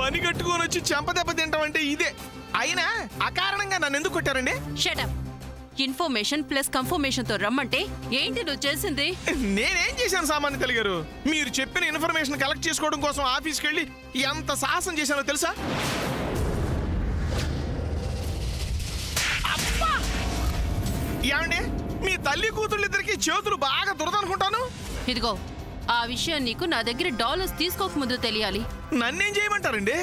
పని కట్టుకొని వచ్చి చెంపదెబ్బ తింటామంటే ఇదే. అయినా అకారణంగా నన్ను ఎందుకు కొట్టారండి? షటప్. ఇన్ఫర్మేషన్ ప్లస్ కన్ఫర్మేషన్ తో రమ్మంటే ఏంటి నువ్వు చేసింది? నేనేం చేశాను సామాన్య తెలుగారు? మీరు చెప్పిన ఇన్ఫర్మేషన్ కలెక్ట్ చేసుకోవడం కోసం ఆఫీస్కి వెళ్ళి ఎంత సాహసం చేశానో తెలుసా? ఏమండి, మీ తల్లి కూతుళ్ళిద్దరికి చేతులు బాగా దురదనుకుంటాను. ఇదిగో, ఆ విషయం నీకు నా దగ్గర డాలర్స్ తీసుకోకముందు తెలియాలి. నన్నేం చేయమంటారండి?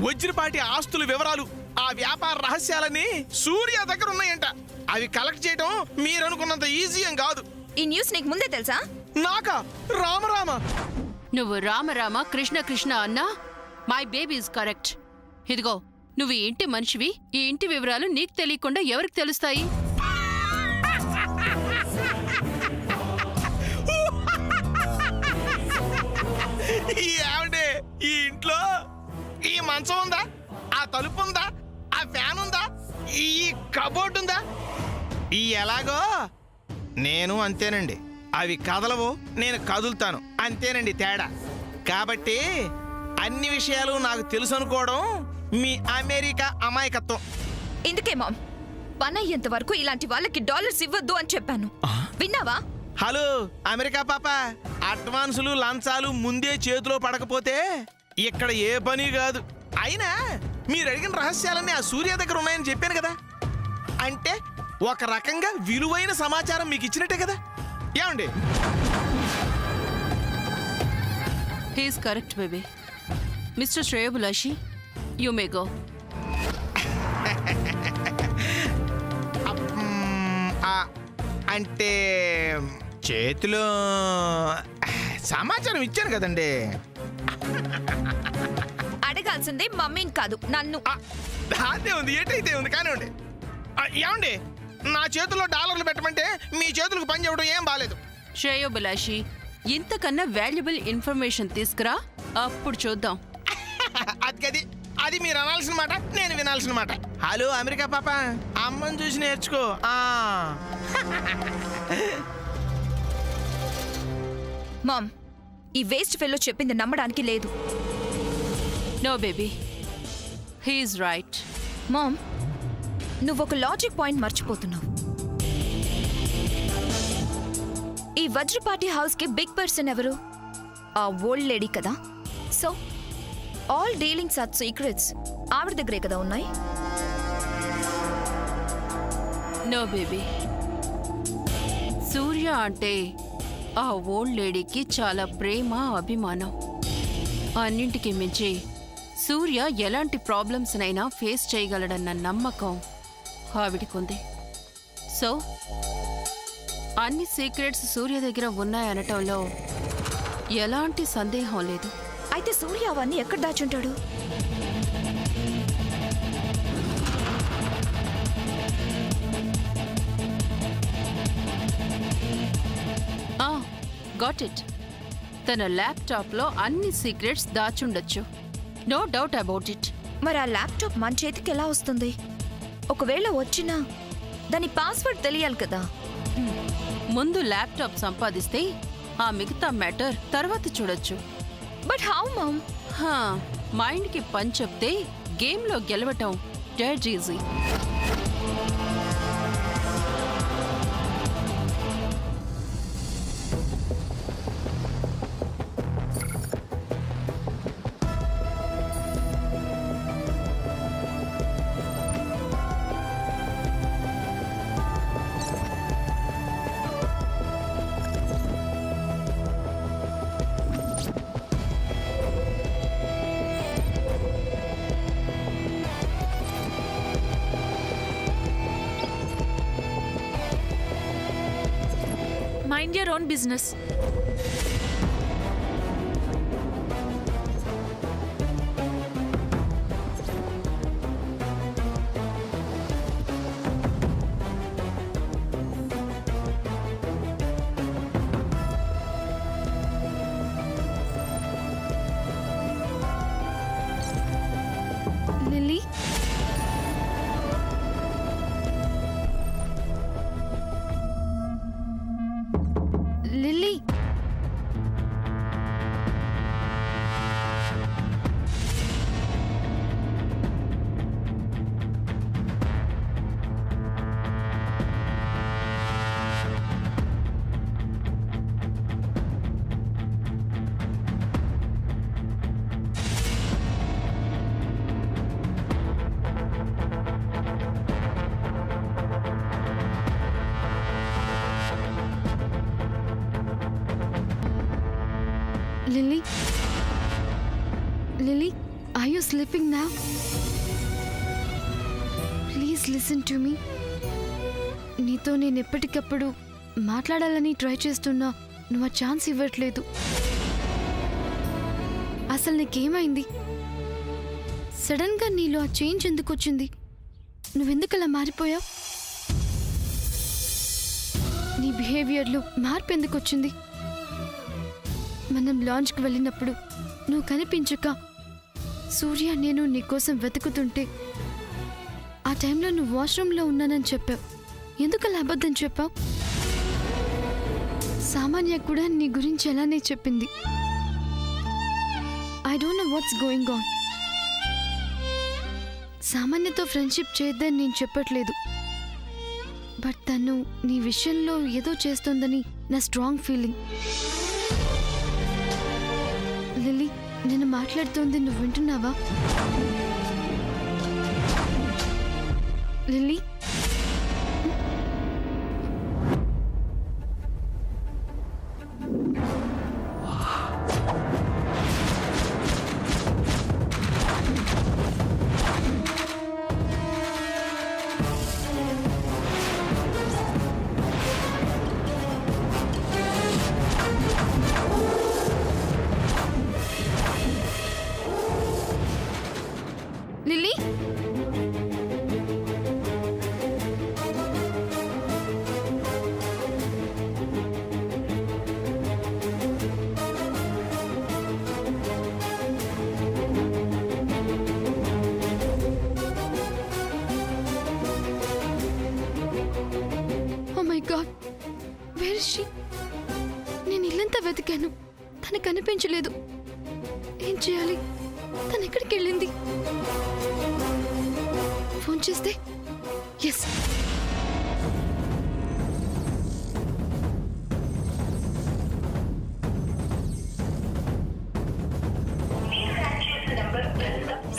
వజ్రపాటి ఆస్తుల వివరాలు, ఆ వ్యాపార రహస్యాలన్నీ సూర్య దగ్గర ఉన్నాయంట. అవి కలెక్ట్ చేయడం మీరనుకున్నంత ఈజీ ఏం కాదు. ఈ న్యూస్ నీకు ముందే తెలుసా? నాకా? రామరామ. నువ్వు రామరామ కృష్ణ కృష్ణ అన్నా మై బేబీ ఇస్ కరెక్ట్. ఇదిగో, నువ్వు ఈ ఇంటి మనిషివి. ఈ ఇంటి వివరాలు నీకు తెలియకుండా ఎవరికి తెలుస్తాయి? ఏమండి, ఈ ఇంట్లో ఈ మంచం ఉందా? ఆ తలుపు ఉందా? ఆ ఫ్యాన్ ఉందా? ఈ కబోర్డ్ ఉందా? ఈ ఎలాగో నేను అంతేనండి. అవి కదలవు, నేను కదులుతాను, అంతేనండి తేడా. కాబట్టి అన్ని విషయాలు నాకు తెలుసు అనుకోవడం మీ అమెరికా అమాయకత్వం. ఇందుకే మామ్, పని అయ్యేంత వరకు ఇలాంటి వాళ్ళకి డాలర్స్ ఇవ్వద్దు అని చెప్పాను. విన్నావా? హలో అమెరికా పాప, అడ్వాన్సులు లంచాలు ముందే చేతిలో పడకపోతే ఇక్కడ ఏ పని కాదు. అయినా మీరు అడిగిన రహస్యాలన్నీ ఆ సూర్య దగ్గర ఉన్నాయని చెప్పాను కదా. అంటే ఒక రకంగా విలువైన సమాచారం మీకు ఇచ్చినట్టే కదా. ఏమండి? He's correct baby. Mister Sreyobhilashi, you may go. అంటే చేతిలో సమాచారం ఇచ్చాను కదండి. అడగాల్సిందే మమ్మీని కాదు, నన్ను. అదే ఉంది, ఏటైతే ఉంది కానివ్వండి. ఏమండి, నా చేతుల్లో డాలర్లు పెట్టమంటే మీ చేతులకు పని చేయడం ఏం బాలేదు. శ్రేయోభిలాషి, ఇంతకన్నా వాల్యుబుల్ ఇన్ఫర్మేషన్ తీసుకురా, అప్పుడు చూద్దాం. అది మీరు అనాల్సిన మాట, నేను వినాల్సిన మాట. హలో అమెరికా పాప, అమ్మని చూసి నేర్చుకో. మామ్, ఈ వేస్ట్ ఫెల్లో చెప్పింది నమ్మడానికి లేదు. No baby, he's right. Mom, నువ్వొక లాజిక్ పాయింట్ మర్చిపోతున్నావు. ఈ వజ్రపాటి హౌస్ కి బిగ్ పర్సన్ ఎవరు? ఆ ఓల్డ్ లేడీ కదా. So all dealings or secrets ఆవిడ దగ్గరే కదా ఉన్నాయి. నో బేబీ, సూర్య అంటే ఆ ఓల్డ్ లేడీకి చాలా ప్రేమ, అభిమానం. అన్నింటికి మించి సూర్య ఎలాంటి ప్రాబ్లమ్స్నైనా ఫేస్ చేయగలడన్న నమ్మకం ఆవిడికుంది. సో అన్ని సీక్రెట్స్ సూర్య దగ్గర ఉన్నాయనటంలో ఎలాంటి సందేహం లేదు. అయితే సూర్య అవన్నీ ఎక్కడ దాచుంటాడు? Got it. తన ల్యాప్టాప్లో అన్ని సీక్రెట్స్ దాచుండొచ్చు. No doubt about it. మరి ఆ ల్యాప్టాప్ మన చేతికి ఎలా వస్తుంది? ఒకవేళ వచ్చినా దాని పాస్వర్డ్ తెలియాలి కదా. ముందు ల్యాప్టాప్ సంపాదిస్తే ఆ మిగతా మ్యాటర్ తర్వాత చూడొచ్చు. But how mom? మైండ్కి పని చెప్తే గేమ్లో గెలవటం dead easy. Mind your own business. Lily? Lily? Lily? Lily, are you sleeping now? Please listen to me. నీతో నేను ఎప్పటికప్పుడు మాట్లాడాలని ట్రై చేస్తున్నా నువ్వు ఆ ఛాన్స్ ఇవ్వట్లేదు. అసలు నీకేమైంది? సడన్ గా నీలో ఆ చేంజ్ ఎందుకు వచ్చింది? నువ్వెందుకు అలా మారిపోయావు? నీ బిహేవియర్లో మార్పు ఎందుకు వచ్చింది? మనం లాంచ్కి వెళ్ళినప్పుడు నువ్వు కనిపించక సూర్య నేను నీకోసం వెతుకుతుంటే ఆ టైంలో నువ్వు వాష్రూమ్లో ఉన్నానని చెప్పావు. ఎందుకు అలా అబద్ధం చెప్పావు? సామాన్య కూడా నీ గురించి అలానే చెప్పింది. I don't know what's going on. సామాన్యతో ఫ్రెండ్షిప్ చేద్దని నేను చెప్పట్లేదు, బట్ తను నీ విషయంలో ఏదో చేస్తోందని నా స్ట్రాంగ్ ఫీలింగ్. లిల్లీ, నేను మాట్లాడుతోంది నువ్వు వింటున్నావా? Lily, Lily, oh my god, where is she? నేను ఇల్లంతా వెతికాను, తను కనిపించలేదు. ఏం చేయాలి? తను ఎక్కడికి వెళ్ళింది? ఫోన్ చేస్తే ఎస్.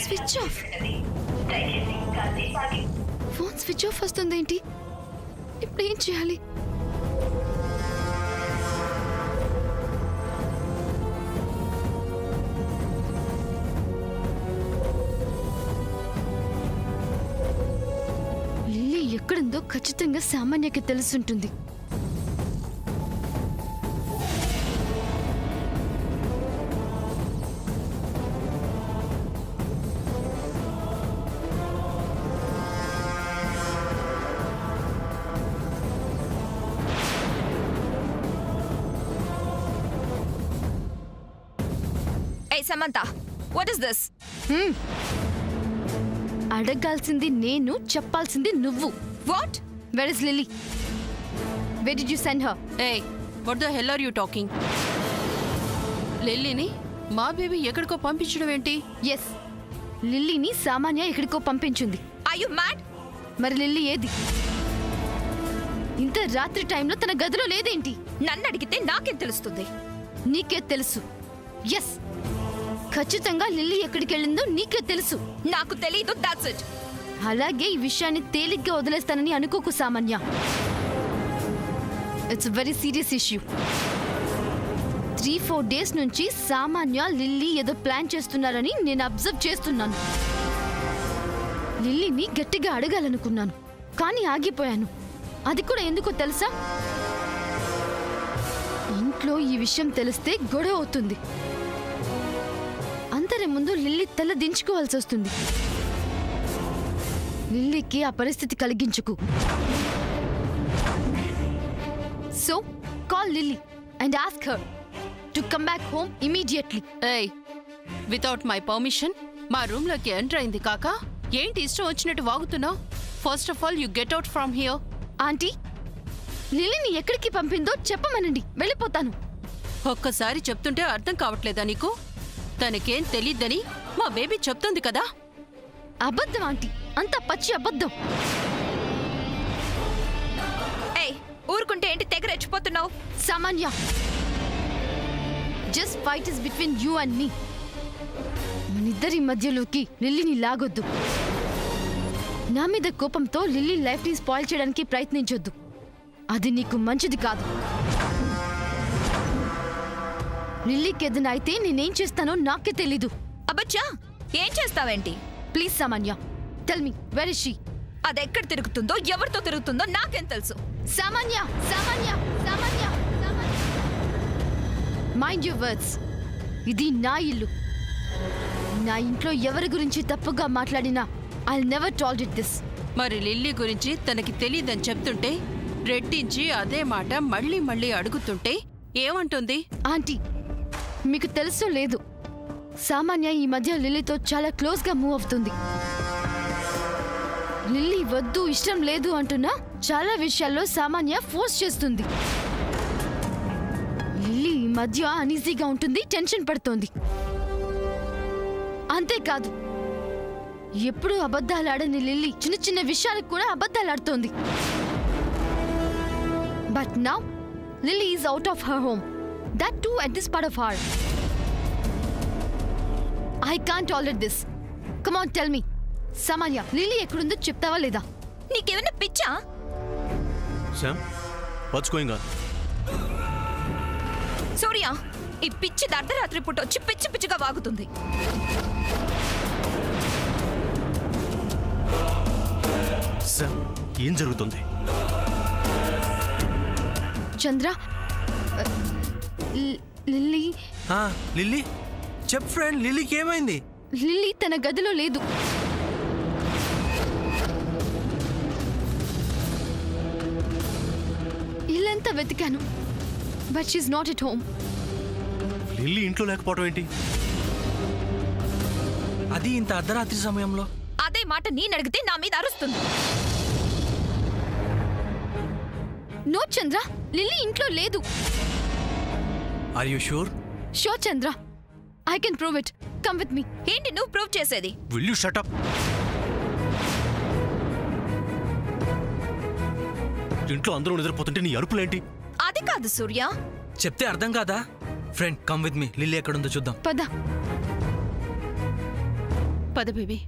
Switch off. Phone switch off వస్తుందేంటి? ఇప్పుడు ఏం చేయాలి? లిల్లీ ఎక్కడుందో ఖచ్చితంగా సామాన్యకి తెలుసుంటుంది. Hey Samantha, what is this? అడగాల్సింది నేను, చెప్పాల్సింది నువ్వు. What? Where is Lily? Where did you send her? Hey, what the hell are you talking? లిల్లీని మా బేబీ ఎక్కడికో పంపించడం ఏంటి? ఎస్, లిల్లీని సామాన్య ఎక్కడికో పంపించింది. Are you mad? మరి లిల్లీ ఏది? ఇంత రాత్రి టైంలో తన గదిలో లేదేంటి? నన్ను అడిగితే నాకేం తెలుస్తుంది? నీకే తెలుసు. ఎస్, ఖచ్చితంగా లిల్లీ ఎక్కడికి వెళ్ళిందో నీకే తెలుసు. నాకు తెలీదు, that's it. అలాగే ఈ విషయాన్ని తేలిగ్గా వదిలేస్తానని అనుకోకు సామాన్య. It's very serious issue. 3-4 days నుంచి సామాన్య లిల్లీ ఏదో ప్లాన్ చేస్తున్నారని నేను అబ్జర్వ్ చేస్తున్నాను. లిల్లీని గట్టిగా అడగాలనుకున్నాను, కానీ ఆగిపోయాను. అది కూడా ఎందుకో తెలుసా? ఇంట్లో ఈ విషయం తెలిస్తే గొడవ అవుతుంది. అందరి ముందు లిల్లీ తల దించుకోవాల్సి వస్తుంది. లిల్లీకి ఆ పరిస్థితి కలిగించుకు. So call Lily and ask her to come back home immediately. ఏయ్, వితౌట్ మై పర్మిషన్ మా రూమ్ లోకి ఎంటర్ అయింది కాక ఏంటి ఇష్టం వచ్చినట్టు వాగుతున్నావు? First of all you get out from here. Aunty, లిల్లీని ఎక్కడికి పంపిందో చెప్పమనండి, వెళ్ళిపోతాను. ఒక్కసారి చెప్తుంటే అర్థం కావట్లేదా నీకు? తనకేం తెలీదని మా బేబీ చెప్తుంది కదా. అబద్ధం ఆంటీ, అంత పచ్చి అబద్ధం. ఏయ్, ఊరుకుంటే ఏంటి తెగ రెచ్చిపోతున్నావు? Samanya, just fight is between you and me. మనిద్దరి మధ్యలోకి లిల్లీని లాగొద్దు. నా మీద కోపంతో లిల్లీ లైఫ్ ని స్పాయిల్ చేయడానికి ప్రయత్నించొద్దు. అది నీకు మంచిది కాదు. లిల్లీకి ఏదైనా అయితే నేనేం చేస్తానో నాకే తెలీదు. అబ్బచ్చా, ఏం చేస్తావేంటి? Please Samanya, tell me where is she? అదెక్కడ తిరుగుతుందో ఎవరితో తిరుగుతుందో నాకేం తెలుసు? Samanya, Samanya, Samanya, Samanya. Mind your words. ఇది నా ఇల్లు. నా ఇంట్లో ఎవరి గురించి తప్పుగా మాట్లాడినా ఐల్ నెవర్ టాలరేట్ దిస్. మరి లిల్లీ గురించి తనకి తెలీదని చెప్తుంటే రెట్టించి అదే మాట మళ్ళీ మళ్ళీ అడుగుతుంటే ఏమంటుంది? ఆంటీ, మీకు తెలుసో లేదు, సామాన్య ఈ మధ్య లిల్లీతో చాలా క్లోజ్గా మూవ్ అవుతుంది. లిల్లీ వద్దు, ఇష్టం లేదు అంటున్నా చాలా విషయాల్లో సామాన్య ఫోర్స్ చేస్తుంది. లిల్లీ ఈ మధ్య అనీజీగా ఉంటుంది, టెన్షన్ పడుతోంది. అంతేకాదు, ఎప్పుడూ అబద్ధాలాడని లిల్లీ చిన్న చిన్న విషయాలకు కూడా అబద్ధాలాడుతోంది. But now Lilly is out of her home, that too at this part of her. I can't tolerate this. Come on, tell me. Samanya, Lilly ఎక్కడుందో చెప్తావా లేదా? నీకేమైనా పిచ్చా? Sam, what's going on? Surya, ఈ పిచ్చి అర్ధరాత్రి పూట వచ్చి పిచ్చి పిచ్చిగా వాగుతుంది. శామ్, ఏం జరుగుతుంది? చంద్ర, లిల్లీ లిల్లీ, చెప్ ఫ్రెండ్, లిల్లీకి ఏమైంది? లిల్లీ తన గదిలో లేదు. ఇల్లంతా వెతికాను, but she's not at home. Lily ఇంట్లో లేకపోవడం ఏంటి? అది ఇంత అర్ధరాత్రి సమయంలో. అదే మాట నేను అడిగితే నా మీద అరుస్తుంది. నో చంద్ర, లిల్లీ ఇంట్లో లేదు. Are you sure? Sure Chandra, I can prove it. Come with me. ఏంటి నువ్వు ప్రూవ్ చేసేది? Will you shut up? ఇంట్లో అందరూ నిద్రపోతుంటే నీ అరుపులేంటి? అది కాదు సూర్య. చెప్తే అర్థం కాదా? Friend, come with me. Lilly ఎక్కడుందో చూద్దాం. పద. పద బేబీ.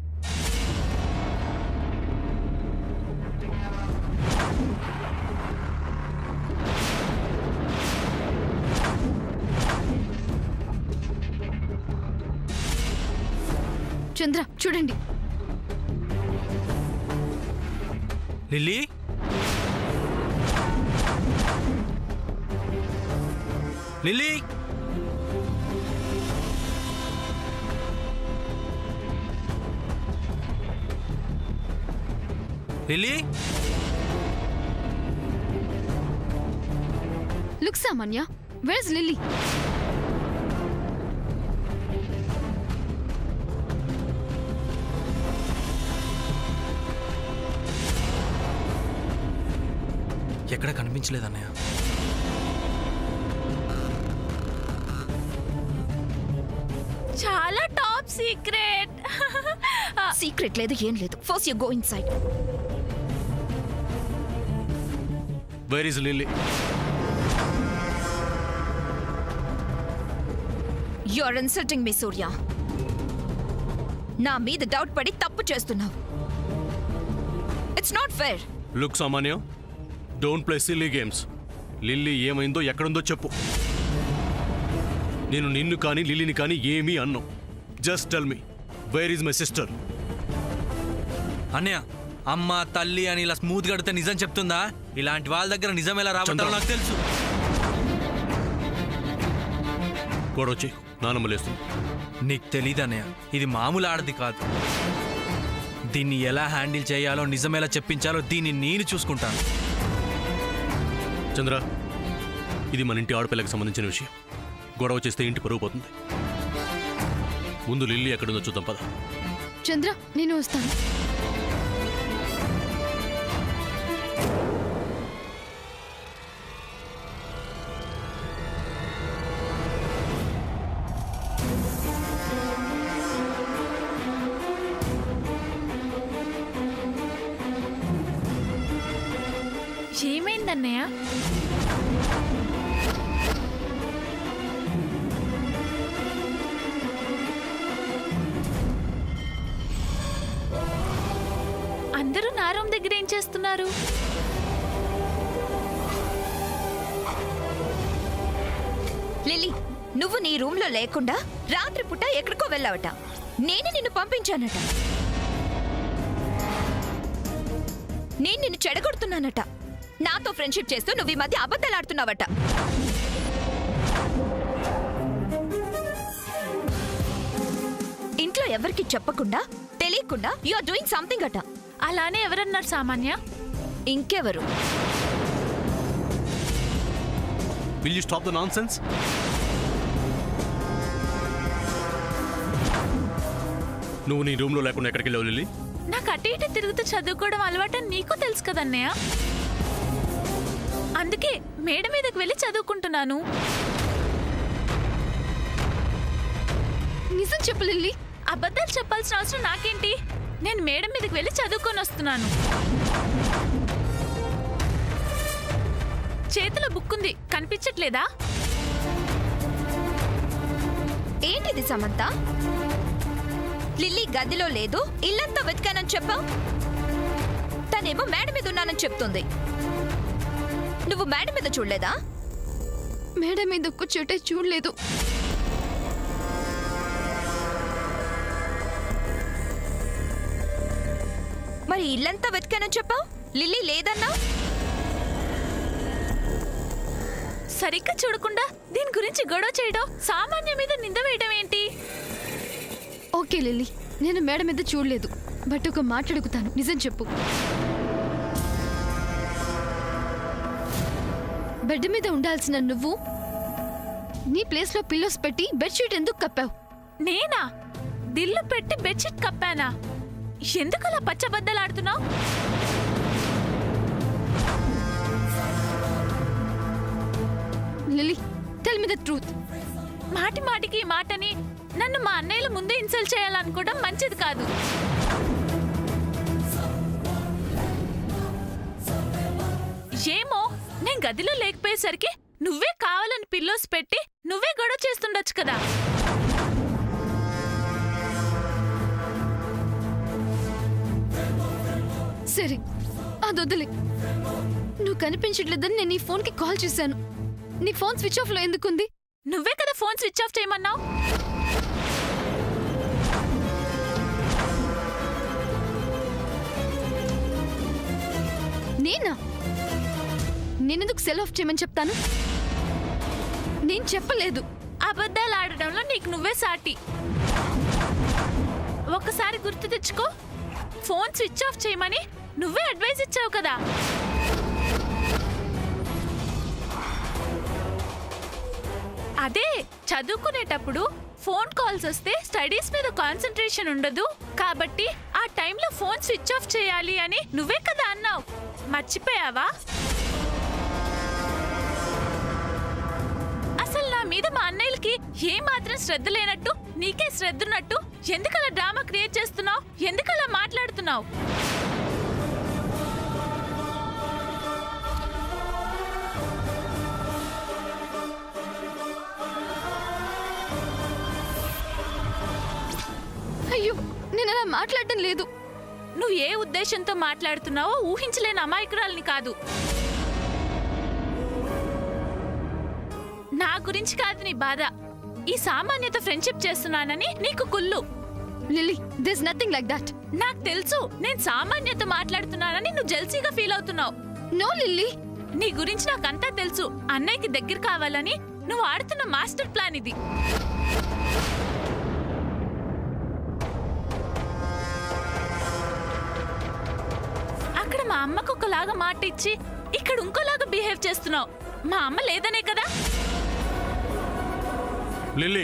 చంద్ర, చూడండి. Lilly, Lilly, Lilly. Look Samanya, where is Lilly? ఎక్కడ కనిపించలేదన్నయ్య. చాలా టాప్ సీక్రెట్. సీక్రెట్ లేదు, ఏం లేదు. First you go inside. Where is Lilly? You are insulting me Surya. నా మీద డౌట్ పడి తప్పు చేస్తున్నావు. It's not fair. Look Samanya, don't play silly games. Lilly ఏమైందో ఎక్కడుందో చెప్పు. నేను నిన్ను కానీ లిల్లీని కానీ ఏమీ అన్నాను. Just tell me, where is my sister? అన్నయ్య, అమ్మ తల్లి అని ఇలా స్మూత్ గడితే నిజం చెప్తుందా? ఇలాంటి వాళ్ళ దగ్గర నిజం ఎలా రాబట్టాలో నాకు తెలుసు. గొడవ చేయి, నానమ్మ లేస్తుంది. నీకు తెలీదన్నయ్య, ఇది మామూలు ఆడది కాదు. దీన్ని ఎలా హ్యాండిల్ చేయాలో, నిజం ఎలా చెప్పించాలో దీన్ని నేను చూసుకుంటాను. చంద్ర, ఇది మన ఇంటి ఆడపిల్లకి సంబంధించిన విషయం. గొడవ చేస్తే ఇంటి పరువు పోతుంది. ముందు లిల్లీ ఎక్కడుందో చూద్దాం, పద. చంద్ర, నేను వస్తాను. ఏమైందన్నయ్య? అందరూ నా రూమ్ దగ్గర ఏం చేస్తున్నారు? లిల్లీ, నువ్వు నీ రూమ్ లో లేకుండా రాత్రిపూట ఎక్కడికో వెళ్ళావట. నేను నిన్ను పంపించానట. నేను నిన్ను చెడగొడుతున్నానట. నాతో ఫ్రెండ్షిప్ చేస్తూ నువ్వు ఈ మధ్య అబద్ధాలాడుతున్నావట. ఇంట్లో ఎవరికి చెప్పకుండా తెలియకుండా యు ఆర్ డూయింగ్ సంథింగ్ అట. అలానే ఎవరన్నారు సామాన్య? ఇంకెవరు? Will you stop the nonsense? నువ్వు నీ రూమ్లో లేకుండా ఎక్కడికి వెళ్ళావు లిల్లీ? నాకు అటు ఇటు తిరుగుతూ చదువుకోవడం అలవాటని నీకు తెలుసు కదన్నయ్య. అందుకే మేడ మీదకి వెళ్ళి చదువుకుంటున్నాను. నిజం చెప్పు లిల్లీ. అబద్ధాలు చెప్పాల్సిన అవసరం నాకేంటి? నేను మేడ మీదకి వెళ్ళి చదువుకొని వస్తున్నాను. చేతిలో బుక్ ఉంది, కనిపించట్లేదా? ఏంటిది సమంత? లిల్లీ గదిలో లేదు, ఇల్లంతా వెతికానని చెప్పావు. తనేమో మేడ మీద ఉన్నానని చెప్తుంది. నువ్వు మేడ మీద చూడలేదా? మేడం మీద కూర్చోటే చూడలేదు. మరి ఇల్లంతా వెతికానని చెప్పావు, లిల్లీ లేదన్నా. సరిగ్గా చూడకుండా దీని గురించి గొడవ చేయడం, సామాన్య మీద నింద వేయడం ఏంటి? ఓకే లిల్లీ, నేను మేడ మీద చూడలేదు. బట్ ఒక మాట అడుగుతాను, నిజం చెప్పు. బెడ్ మీద ఉండాల్సిన నువ్వు నీ ప్లేస్లో పిల్లోస్ పెట్టి బెడ్షీట్ ఎందుకు కప్పావు? నేనా దిల్లు పెట్టి బెడ్షీట్ కప్పానా? ఎందుకు అలా పచ్చబద్దలాడుతున్నావు? Lilly, tell me the truth. మాటి మాటికి ఈ మాటని నన్ను మా అన్నయ్యల ముందు ఇన్సల్ట్ చేయాలనుకోవడం మంచిది కాదు. ఏమో, నేను గదిలో లేకపోయేసరికి నువ్వే కావాలని పిల్లోస్ పెట్టి నువ్వే గొడవ చేస్తుండొచ్చు కదా. సరే, అదొద్దులే. నువ్వు కనిపించట్లేదని నేను నీ ఫోన్కి కాల్ చేశాను. నీ ఫోన్ స్విచ్ ఆఫ్ లో ఎందుకుంది? నువ్వే కదా ఫోన్ స్విచ్ ఆఫ్ చేయమన్నావు. నేనా? నేనెందుకు సెల్ ఆఫ్ చేయమని చెప్తాను? నేను చెప్పలేదు. అబద్ధాలు ఆడడంలో నీకు నువ్వే సాటి. ఒక్కసారి గుర్తు తెచ్చుకో, ఫోన్ స్విచ్ ఆఫ్ చేయమని నువ్వే అడ్వైస్ ఇచ్చావు కదా. అదే చదువుకునేటప్పుడు ఫోన్ కాల్స్ వస్తే స్టడీస్ మీద కాన్సంట్రేషన్ ఉండదు కాబట్టి ఆ టైంలో ఫోన్ స్విచ్ ఆఫ్ చేయాలి అని నువ్వే కదా అన్నావు. మర్చిపోయావా? అసలు నా మీద మా అన్నయ్యలకి ఏ మాత్రం శ్రద్ధ లేనట్టు నీకే శ్రద్ధ ఉన్నట్టు ఎందుకలా డ్రామా క్రియేట్ చేస్తున్నావు? ఎందుకలా మాట్లాడుతున్నావు? అయ్యో, నేను అలా మాట్లాడటం లేదు. నువ్వు ఏ ఉద్దేశంతో మాట్లాడుతున్నావో ఊహించలేని అమాయకురాలిని కాదు. నా గురించి కాదు నీ బాధ. ఈ సామాన్యత ఫ్రెండ్షిప్ చేస్తున్నానని నీకు కుళ్ళు. Lily, this nothing like that. నాకు తెలుసు నేను సామాన్యత మాట్లాడుతున్నానని నువ్వు జెల్సీగా ఫీల్ అవుతున్నావు. నో లిల్లీ, నీ గురించి నాకంతా తెలుసు. అన్నయ్యకి దగ్గర కావాలని నువ్వు ఆడుతున్న మాస్టర్ ప్లాన్ ఇది. అక్కడ మా అమ్మకు ఒకలాగా మాట ఇచ్చి ఇక్కడ ఇంకోలాగా బిహేవ్ చేస్తున్నావు. మా అమ్మ లేదనే కదా. లిల్లీ,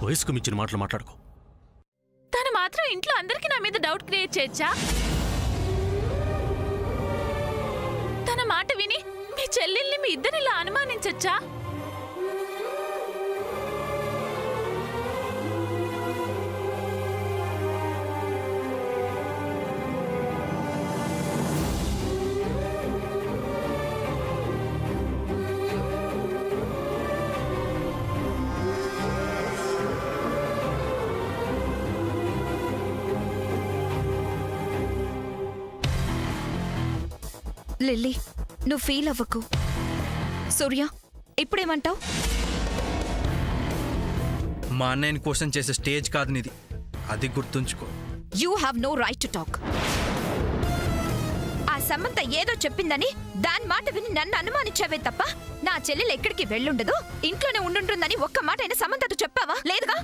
వయసుకు మించిన మాటలు మాట్లాడుకో. తను మాత్రం ఇంట్లో అందరికీ నా మీద డౌట్ క్రియేట్ చేయొచ్చా? తన మాట విని మీ చెల్లెల్ని మీ ఇద్దరిలా అనుమానించొచ్చా? లిల్లీ, నువ్వు ఫీల్ అవ్వకు. సూర్య, ఇప్పుడేమంటావు? మా అన్నయ్యని క్వశ్చన్ చేసే స్టేజ్ కాదు నీది, అది గుర్తుంచుకో. You have no right to talk. ఆ సమంత ఏదో చెప్పిందని దాని మాట విని నన్ను అనుమానించావే తప్ప నా చెల్లెలు ఎక్కడికి వెళ్ళుండదు, ఇంట్లోనే ఉండుంటుందని ఒక్క మాట అయినా సమంతతో చెప్పావా? లేదుగా.